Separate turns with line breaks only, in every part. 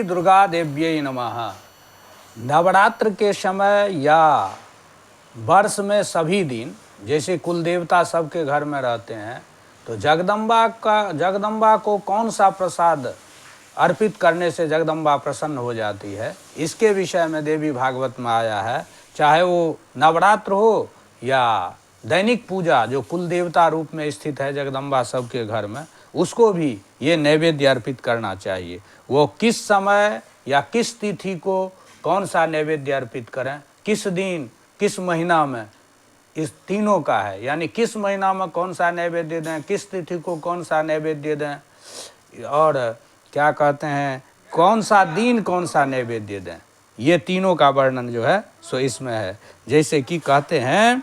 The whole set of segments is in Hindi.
दुर्गा देव्यै नमः। नवरात्र के समय या वर्ष में सभी दिन, जैसे कुल देवता सबके घर में रहते हैं, तो जगदम्बा को कौन सा प्रसाद अर्पित करने से जगदम्बा प्रसन्न हो जाती है, इसके विषय में देवी भागवत में आया है। चाहे वो नवरात्र हो या दैनिक पूजा, जो कुल देवता रूप में स्थित है जगदम्बा सबके घर में, उसको भी ये नैवेद्य अर्पित करना चाहिए। वो किस समय या किस तिथि को कौन सा नैवेद्य अर्पित करें, किस दिन, किस महीना में, इस तीनों का है। यानी किस महीना में कौन सा नैवेद्य दें, किस तिथि को कौन सा नैवेद्य दें, और क्या कहते हैं कौन सा दिन कौन सा नैवेद्य दें, ये तीनों का वर्णन जो है सो इसमें है। जैसे कि कहते हैं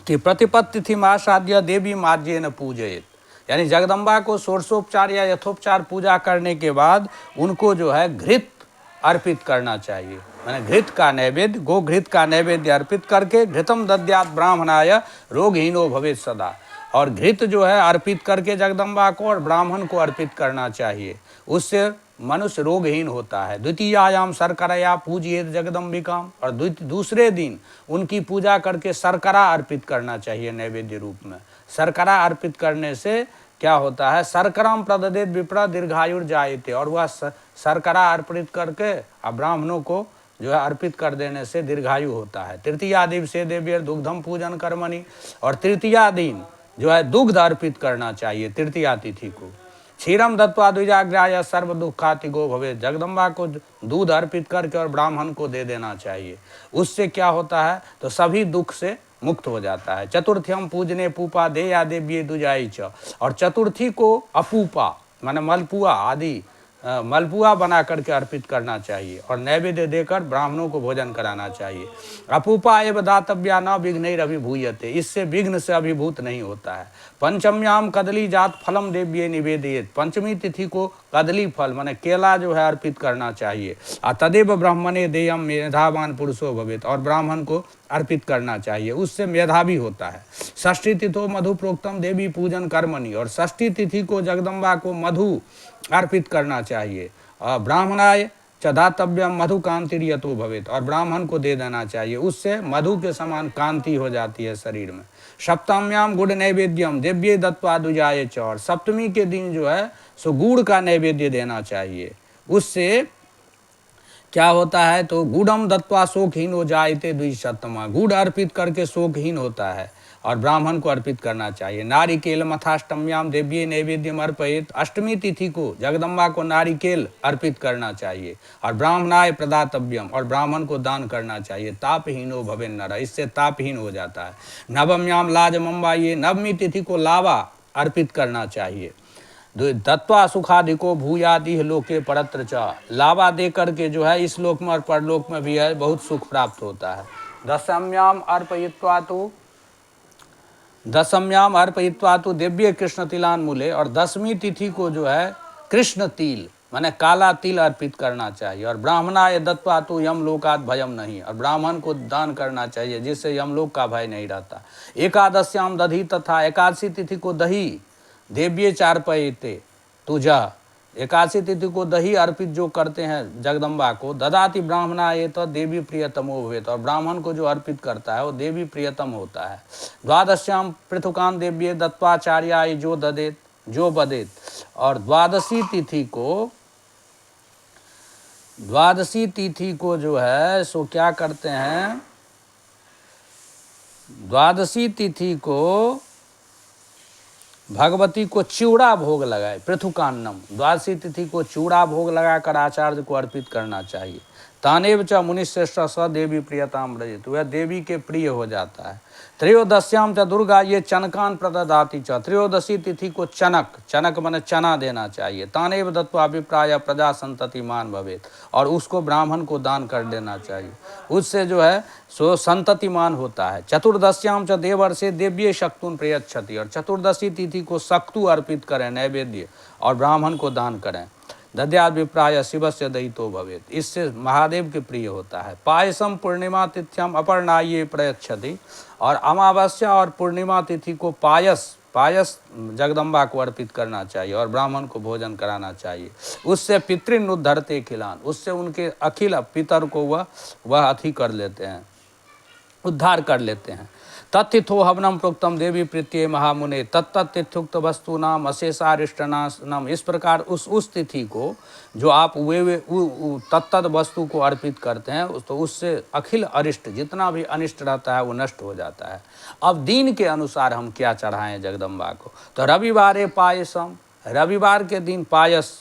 कि प्रतिपत्तिथि मासाद्य देवी माज्येन पूजयेत, यानी जगदम्बा को षोडशोपचार या यथोपचार पूजा करने के बाद उनको जो है घृत अर्पित करना चाहिए। मैंने घृत का नैवेद्य, गो घृत का नैवेद्य अर्पित करके घृतम दद्यात ब्राह्मणाय रोगहीनो भवेत सदा, और घृत जो है अर्पित करके जगदम्बा को और ब्राह्मण को अर्पित करना चाहिए, उससे मनुष्य रोगहीन होता है। द्वितीयायाम शर्करया पूजियेत जगदम्बिकाम, और दूसरे दिन उनकी पूजा करके शर्करा अर्पित करना चाहिए नैवेद्य रूप में। शर्करा अर्पित करने से क्या होता है, शर्कराम प्रददेत विप्र दीर्घायुर जायते, और वह शर्करा अर्पित करके ब्राह्मणों को जो है अर्पित कर देने से दीर्घायु होता है। तृतीया दिवसे देव्यर दुग्धम पूजन कर्मणि, और तृतीया दिन जो है दुग्ध अर्पित करना चाहिए तृतीया तिथि को। क्षीरम दत्वा द्विजाग्राय सर्व दुखातिगो भवे, जगदम्बा को दूध अर्पित करके और ब्राह्मण को दे देना चाहिए। उससे क्या होता है, तो सभी दुख से मुक्त हो जाता है। चतुर्थ्यम पूजने पूपा दे या देव्ये दुजाई च, और चतुर्थी को अपूपा माने मलपुआ आदि मलपुआ बना करके अर्पित करना चाहिए, और नैवेद्य देकर ब्राह्मणों को भोजन कराना चाहिए। अपूपा एवं दातव्या न विघ्नैरभिभूयते, इससे विघ्न से अभिभूत नहीं होता है। पंचम्याम कदली जात फलम देव्ये निवेदयेत, पंचमी तिथि को कदली फल माने केला जो है अर्पित करना चाहिए। तदेव ब्राह्मणे देयम मेधावान पुरुषो भवेत, और ब्राह्मण को अर्पित करना चाहिए, उससे मेधावी होता है। षष्ठी तिथो मधु प्रोक्तम देवी पूजन कर्मणि, और षष्ठी तिथि को जगदम्बा को मधु अर्पित करना चाहिए। ब्राह्मणाय च दातव्यम मधु कांतिर्यतो भवेत, और ब्राह्मण को दे देना चाहिए, उससे मधु के समान कांति हो जाती है शरीर में। सप्तम्याम गुड़ नैवेद्यम देव्ये दत्वा दुजाये च, और सप्तमी के दिन जो है सो गुड़ का नैवेद्य देना चाहिए, उससे क्या होता है, तो गुड़म दत्वा शोकहीन हो जायते द्विशतमा, गुड़ अर्पित करके शोकहीन होता है, और ब्राह्मण को अर्पित करना चाहिए। नारिकेल मथाष्टम्याम देव्ये नैवेद्यम अर्पयेत, अष्टमी तिथि को जगदम्बा को नारिकेल अर्पित करना चाहिए, और ब्राह्मणाय प्रदातव्यम, और ब्राह्मण को दान करना चाहिए। तापहीनो भवेन नर, इससे तापहीन हो जाता है। नवम्याम लाजमम्बा, ये नवमी तिथि को लावा अर्पित करना चाहिए। दत्वा सुखादिको भूयादि लोके परत्र च, लावा दे करके जो है इस लोक में और परलोक में भी है बहुत सुख प्राप्त होता है। दशम्याम अर्पयित्वा तो दिव्य कृष्ण तिलान मूले, और दसवीं तिथि को जो है कृष्ण तिल माने काला तिल अर्पित करना चाहिए। और ब्राह्मणाय दत्वा तो यमलोकात् भयम नहीं, और ब्राह्मण को दान करना चाहिए जिससे यमलोक का भय नहीं रहता। एकादश्याम दधी तथा, एकादशी तिथि को दही देव्ये चार्पयते तुझा, एकादशी तिथि को दही अर्पित जो करते हैं जगदम्बा को, ददाति ब्राह्मणा ये तो देवी प्रियतमो भवेत, और ब्राह्मण को जो अर्पित करता है वो देवी प्रियतम होता है। द्वादश्याम पृथुकान देव्ये दत्वाचार्याय जो ददेत जो बदेत, और द्वादशी तिथि को जो है सो क्या करते हैं, द्वादशी तिथि को भगवती को चिवड़ा भोग लगाए, पृथुकान्नम, द्वादशी तिथि को चिवड़ा भोग लगाकर आचार्य को अर्पित करना चाहिए। तानेव च मुनिश्रेष्ठ स देवी प्रियताम रजित, वह देवी के प्रिय हो जाता है। त्रयोदश्याम च दुर्गा, ये चनकान प्रददाति च, त्रयोदशी तिथि को चनक माने चना देना चाहिए। तानेव दत्वा विप्राय प्रजा संततिमान भवेत, और उसको ब्राह्मण को दान कर देना चाहिए, उससे जो है सो संततिमान होता है। चतुर्दश्याम च देवर्षे देव्ये शक्तुन प्रयच्छति, और चतुर्दशी तिथि को शक्तु अर्पित करें नैवेद्य, और ब्राह्मण को दान करें। दद्याद विप्राय शिवस्य दयितो भवेत, इससे महादेव के प्रिय होता है। पायसम पूर्णिमा तिथ्यम अपर्णाये प्रयच्छति, और अमावस्या और पूर्णिमा तिथि को पायस पायस जगदम्बा को अर्पित करना चाहिए और ब्राह्मण को भोजन कराना चाहिए। उससे पितृन उद्धरते खिलान, उससे उनके अखिल पितर को वह अथि कर लेते हैं, उद्धार कर लेते हैं। तत्तिथो हवनम प्रोक्तम देवी प्रीत्ये महामुने तत्तिथुक्त वस्तु नाम अशेषारिष्टनाम। इस प्रकार उस तिथि को जो आप वे तत्त वस्तु को अर्पित करते हैं तो उससे अखिल अरिष्ट, जितना भी अनिष्ट रहता है वो नष्ट हो जाता है। अब दिन के अनुसार हम क्या चढ़ाएं जगदम्बा को, तो रविवारे पायसम, रविवार के दिन पायस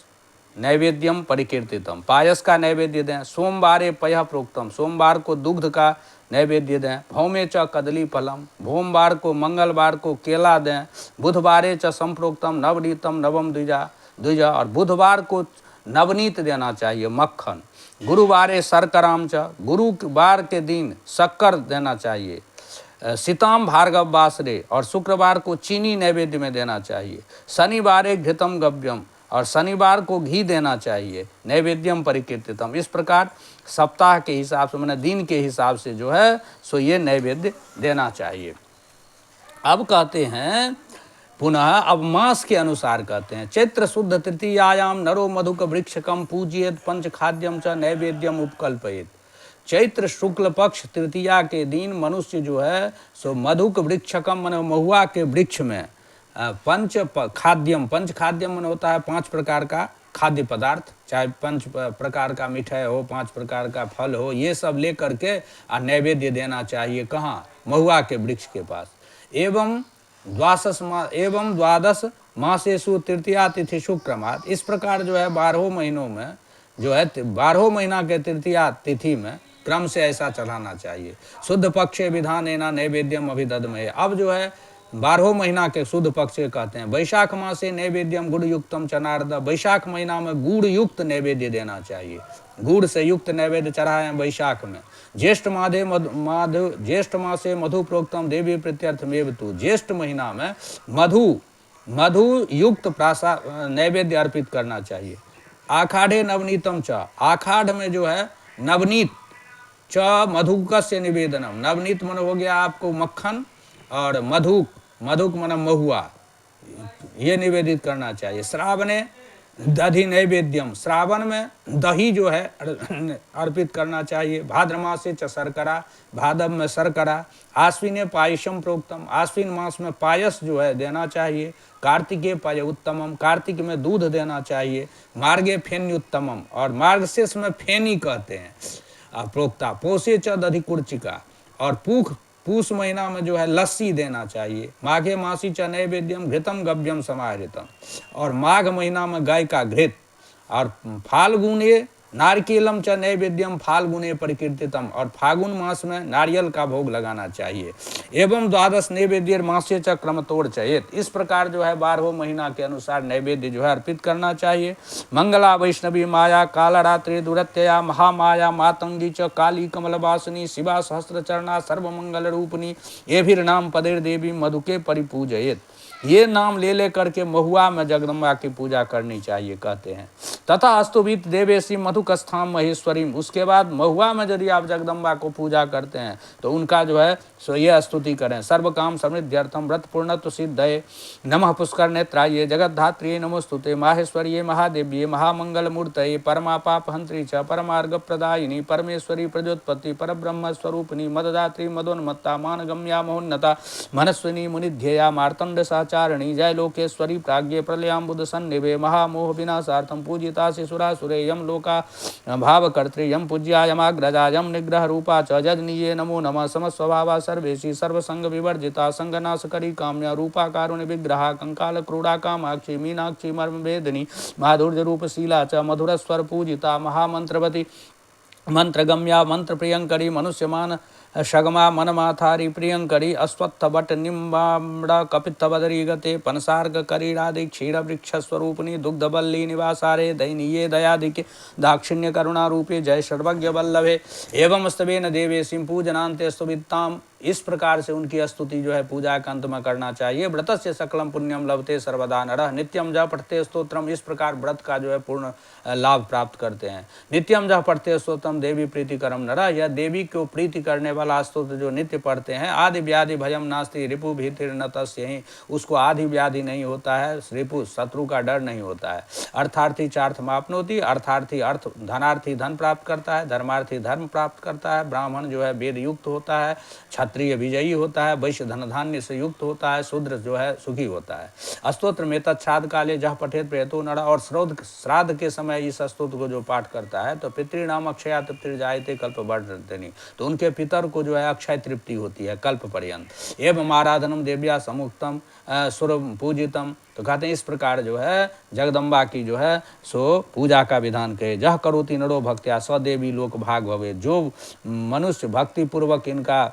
नैवेद्यम परिकीर्तितम, पायस का नैवेद्य दें। सोमवारे पयः प्रोक्तम, सोमवार को दुग्ध का नैवेद्य दें। भौमे च कदली फलम, भोमवार को मंगलवार को केला दें। बुधवारे च संप्रोक्तम नवनीतम नवम द्विजा, और बुधवार को नवनीत देना चाहिए, मक्खन। गुरुवारे शर्कराम च, गुरुवार के दिन शक्कर देना चाहिए। सीताम भार्गव वासरे, और शुक्रवार को चीनी नैवेद्य में देना चाहिए। शनिवारे घृतम गव्यम, और शनिवार को घी देना चाहिए। नैवेद्यम परिकीर्तितम, इस प्रकार सप्ताह के हिसाब से, मैंने दिन के हिसाब से जो है सो ये नैवेद्य देना चाहिए। अब कहते हैं पुनः, अब मास के अनुसार कहते हैं, चैत्र शुद्ध तृतीयायाम नरो मधुक वृक्षकम पूजयेत पंच खाद्यम च नैवेद्यम उपकल्पयेत। चैत्र शुक्ल पक्ष तृतीया के दिन मनुष्य जो है सो मधुक वृक्षकम, मन महुआ के वृक्ष में पंच खाद्यम मन होता है 5 प्रकार का खाद्य पदार्थ, चाहे 5 प्रकार का मिठाई हो, 5 प्रकार का फल हो, ये सब ले करके नैवेद्य देना चाहिए। कहाँ? महुआ के वृक्ष के पास। एवं द्वादश मासेषु तृतीया तिथि शुक्रमात, इस प्रकार जो है 12 महीनों में जो है 12 महीना के तृतीया तिथि में क्रम से ऐसा चढ़ाना चाहिए। शुद्ध पक्षे विधानेना नैवेद्यम अभिदधमहे, अब जो है 12 महीना के शुद्ध पक्ष कहते हैं। वैशाख मासे नैवेद्यम गुड़ युक्तम चनार्द, वैशाख महीना में गुड़ युक्त नैवेद्य देना चाहिए, गुड़ से युक्त नैवेद्य चढ़ाएं वैशाख में। ज्येष्ठ ज्येष्ठ मासे मधु प्रोक्तम देवी प्रत्यर्थमेव तु, ज्येष्ठ महीना में मधु युक्त नैवेद्य अर्पित करना चाहिए। आषाढ़े नवनीतम च, आषाढ़ में जो है नवनीत च मधुकस्य निवेदनम, नवनीत मन हो गया आपको मक्खन, और मधुक मन महुआ, ये निवेदित करना चाहिए। श्रावणे दधि नैवेद्यम, श्रावण में दही जो है अर्पित करना चाहिए। भाद्रमासे च शर्करा, भादव में शर्करा। आश्विने पायसम प्रोक्तम, आश्विन मास में पायस जो है देना चाहिए। कार्तिके पाय उत्तमम, कार्तिक में दूध देना चाहिए। मार्गे फेन्य उत्तमम, और मार्गशीर्ष में फेनी कहते हैं प्रोक्ता। पोषे च दधि कुर्चिका, और पूष महीना में जो है लस्सी देना चाहिए। माघे मासी च नैवेद्यम घृतम गव्यम समाहृतम, और माघ महीना में गाय का घृत। और फाल्गुने नारिकेलम च नैवेद्यम फाल्गुने परिकीर्तितम, और फागुन मास में नारियल का भोग लगाना चाहिए। एवं द्वादश नैवेद्य मासे च क्रमतोड़ चयेत, इस प्रकार जो है 12 महीना के अनुसार नैवेद्य जो है अर्पित करना चाहिए। मंगला वैष्णवी माया कालरात्रि दुरत्यया महामाया मातंगी च काली कमलवासिनी शिवा सहस्त्रचरणा सर्वमंगल रूपिणी एभिर्नाम पदेर देवी मधुके परिपूजयेत, ये नाम ले करके महुआ में जगदम्बा की पूजा करनी चाहिए कहते हैं। तथा अस्तुभित देवेशी मधुकस्थाम महेश्वरीम, उसके बाद महुआ में यदि आप जगदम्बा को पूजा करते हैं तो उनका जो है सो ये स्तुति करें। सर्व काम समृद्ध्यर्थम व्रत पूर्णत्व सिद्धये नमः पुष्कर नेत्राये जगद्धात्रिये नमोस्तुते माहेश्वरिये महादेव्ये महामंगल मूर्तये परमा पाप हंत्री च परमार्ग प्रदायिनी परमेश्वरी प्रजोत्पत्ति परब्रह्म स्वरूपिणी मददात्री मदोन्मत्ता मानगम्या महोन्नता मनस्विनी मुनिध्यया मार्तंड चारणी जय लोकेश्वरी प्राज्ञे प्रलयाम्बुद सन्निभे महामोह विनाशार्थम पूजिता शिशुरासुरे यम लोका भावकर्त्री यम पूज्या यमाग्रजा यम निग्रह रूपा च जजनीये नमो नमः समस्वभावा सर्वेशी सर्वसंग विवर्जिता संगनाशकरी काम्या रूपा कारुण्य विग्रहा कंकाल क्रूड़ा कामाक्षी मीनाक्षी मर्म वेदिनी माधुर्य रूपशीला च मधुर स्वर पूजिता महामंत्रवती मंत्रगम्या मंत्र प्रियंकरी मनुष्यमान शगमा मनमाथारी प्रियंकरी अश्वत्थ बट निम्बाम्ड कपित्थवदरी गते पनसार्ग करीरादि क्षीर वृक्ष स्वरूपिणी दुग्धबल्ली निवासारे दैनीये दयादिके दाक्षिण्य करुणा रूपे जय सर्वज्ञ वल्लभे एवं स्तवेन देवेशीं पूजनान्ते स्तुभित्ताम, इस प्रकार से उनकी स्तुति जो है पूजा के अंत में करना चाहिए। व्रतस्य सकलम पुण्यम लभते सर्वदा नरः नित्यम जह पठते स्तोत्रम, इस प्रकार व्रत का जो है पूर्ण लाभ प्राप्त करते हैं। नित्यम जह पठते स्तोत्रम देवी प्रीतिकरम नरः, यह देवी को प्रीति करने वाला स्तोत्र जो नित्य पढ़ते हैं, आदि व्याधि भयम नास्ति रिपु भीतिर न तस्यहि, उसको आदि व्याधि नहीं होता है, रिपु शत्रु का डर नहीं होता है। अर्थार्थी चार्थमाप्नोति, अर्थार्थी अर्थ, धनार्थी धन प्राप्त करता है, धर्मार्थी धर्म प्राप्त करता है, ब्राह्मण जो है वेद युक्त होता है, क्षत्रिय विजयी होता है, वैश्य धन धान्य से युक्त होता है, शूद्र जो है सुखी होता है। स्तोत्र में तत्छाद काले जह पठेत प्रेतो नर, और श्राद्ध के समय इस स्तोत्र को जो पाठ करता है तो पितृणाम अक्षया तृप्ति जायते कल्प वर्धते, तो उनके पितर को जो है अक्षय तृप्ति होती है कल्प पर्यंत। एवं आराधनम देव्या समुक्तम सुर पूजितम, तो कहते हैं इस प्रकार जो है जगदम्बा की जो है सो पूजा का विधान कहे। जह करोति नरो भक्त्या सदेवी लोक भाग भवे, जो मनुष्य भक्ति पूर्वक इनका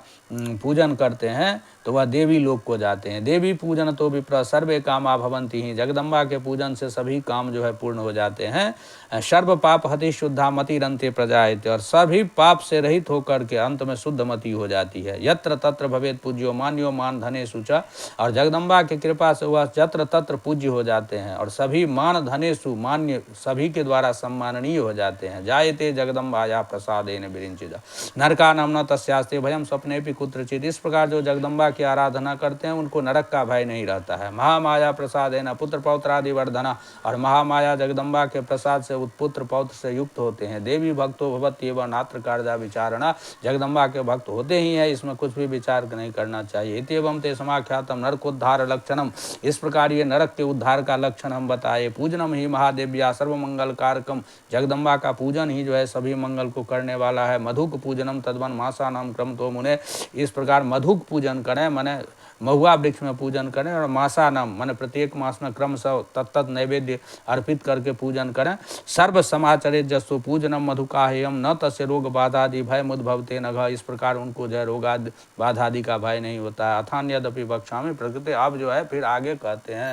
पूजन करते हैं तो वह देवी लोक को जाते हैं। देवी पूजन तो विप्र सर्वे कामा भवंती ही, जगदम्बा के पूजन से सभी काम जो है पूर्ण हो जाते हैं। सर्व पाप हति शुद्धा मति रंते प्रजायते, और सभी पाप से रहित होकर के अंत में शुद्ध मति हो जाती है। यत्र तत्र भवेत पूज्यो मान्यो मान धने सुचा, और जगदम्बा की कृपा से वह यत्र तत्र पूज्य हो जाते हैं और सभी मान धनेसु मान्य सभी के द्वारा सम्माननीय हो जाते हैं। जायते जगदम्बाया प्रसादेन विरिंचिदा नरका नाम न तस्यास्ते भयम स्वप्ने भी कुत्रचित, इस प्रकार जो जगदम्बा की आराधना करते हैं उनको नरक का भय नहीं रहता है। महामाया प्रसादेन पुत्र पौत्रादि वर्धना, और महामाया जगदम्बा के प्रसाद से उत्पुत्र पौत्र से युक्त होते हैं। देवी भक्तो भवत्येव नात्र कार्या विचारणा, जगदम्बा के भक्त होते ही है, इसमें कुछ भी विचार नहीं करना चाहिए। इत्येवं ते समाख्यातम नरकोद्धार लक्षणम, इस प्रकार ये नरक के उद्धार का लक्षण हम बताए। पूजनम ही महादेव्या सर्वमंगल कारकम, जगदम्बा का पूजन ही जो है सभी मंगल को करने वाला है। मधुक पूजनम तद्वन मासानाम क्रम तो मुने, इस प्रकार मधुक पूजन करें माने महुआ वृक्ष में पूजन करें, और मासा नाम माने प्रत्येक मास में क्रम से तत्त नैवेद्य अर्पित करके पूजन करें। सर्व समाचरित जसो पूजनम मधुकाहेयम न तस्य रोग बाधादि भय मुद्भवते नघ, इस प्रकार उनको जो है रोगादि बाधादि का भय नहीं होता है। अथान्यदपि वक्ष्यामि प्रकृति, अब जो है फिर आगे कहते हैं